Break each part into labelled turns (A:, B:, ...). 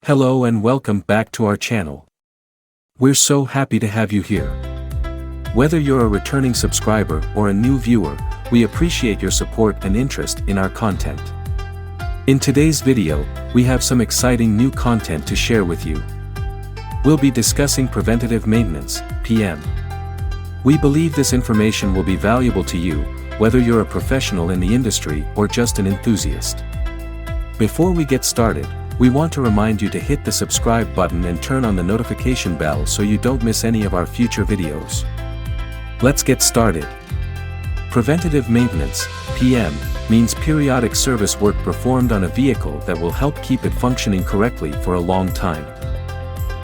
A: Hello and welcome back to our channel. We're so happy to have you here. Whether you're a returning subscriber or a new viewer, we appreciate your support and interest in our content. In today's video, we have some exciting new content to share with you. We'll be discussing preventative maintenance, PM. We believe this information will be valuable to you, whether you're a professional in the industry or just an enthusiast. Before we get started, we want to remind you to hit the subscribe button and turn on the notification bell so you don't miss any of our future videos. Let's get started. Preventative maintenance, PM, means periodic service work performed on a vehicle that will help keep it functioning correctly for a long time.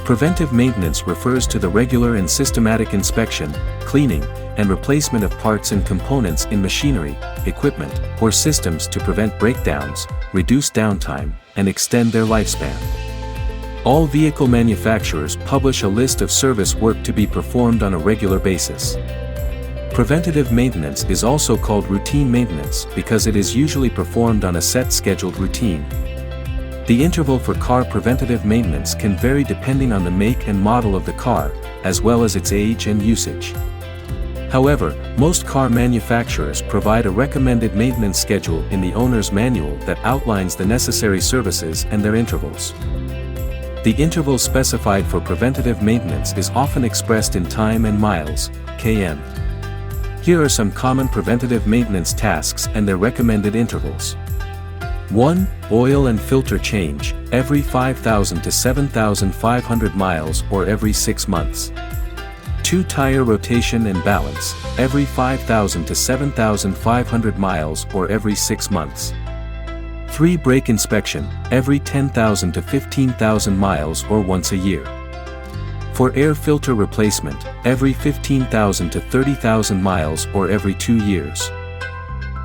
A: Preventive maintenance refers to the regular and systematic inspection, cleaning, and replacement of parts and components in machinery, equipment, or systems to prevent breakdowns, reduce downtime, and extend their lifespan. All vehicle manufacturers publish a list of service work to be performed on a regular basis. Preventative maintenance is also called routine maintenance because it is usually performed on a set scheduled routine. The interval for car preventative maintenance can vary depending on the make and model of the car, as well as its age and usage. However, most car manufacturers provide a recommended maintenance schedule in the owner's manual that outlines the necessary services and their intervals. The interval specified for preventative maintenance is often expressed in time and miles, km. Here are some common preventative maintenance tasks and their recommended intervals. 1. Oil and filter change, every 5,000 to 7,500 miles or every 6 months. 2. Tire rotation and balance, every 5,000 to 7,500 miles or every 6 months. 3. Brake inspection, every 10,000 to 15,000 miles or once a year. For air filter replacement, every 15,000 to 30,000 miles or every 2 years.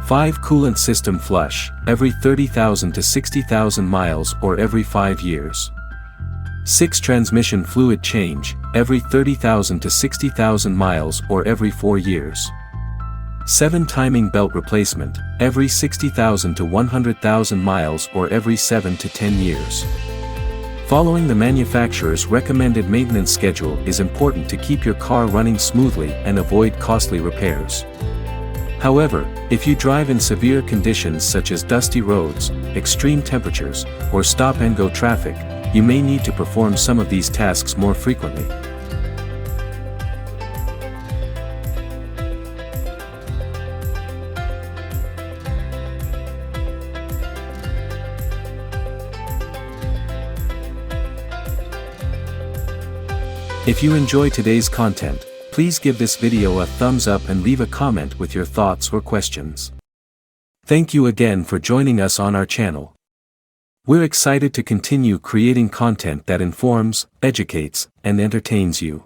A: 5. Coolant system flush, every 30,000 to 60,000 miles or every 5 years. 6. Transmission fluid change, every 30,000 to 60,000 miles or every 4 years. 7. Timing belt replacement, every 60,000 to 100,000 miles or every 7 to 10 years. Following the manufacturer's recommended maintenance schedule is important to keep your car running smoothly and avoid costly repairs. However, if you drive in severe conditions such as dusty roads, extreme temperatures, or stop-and-go traffic, you may need to perform some of these tasks more frequently. If you enjoy today's content, please give this video a thumbs up and leave a comment with your thoughts or questions. Thank you again for joining us on our channel. We're excited to continue creating content that informs, educates, and entertains you.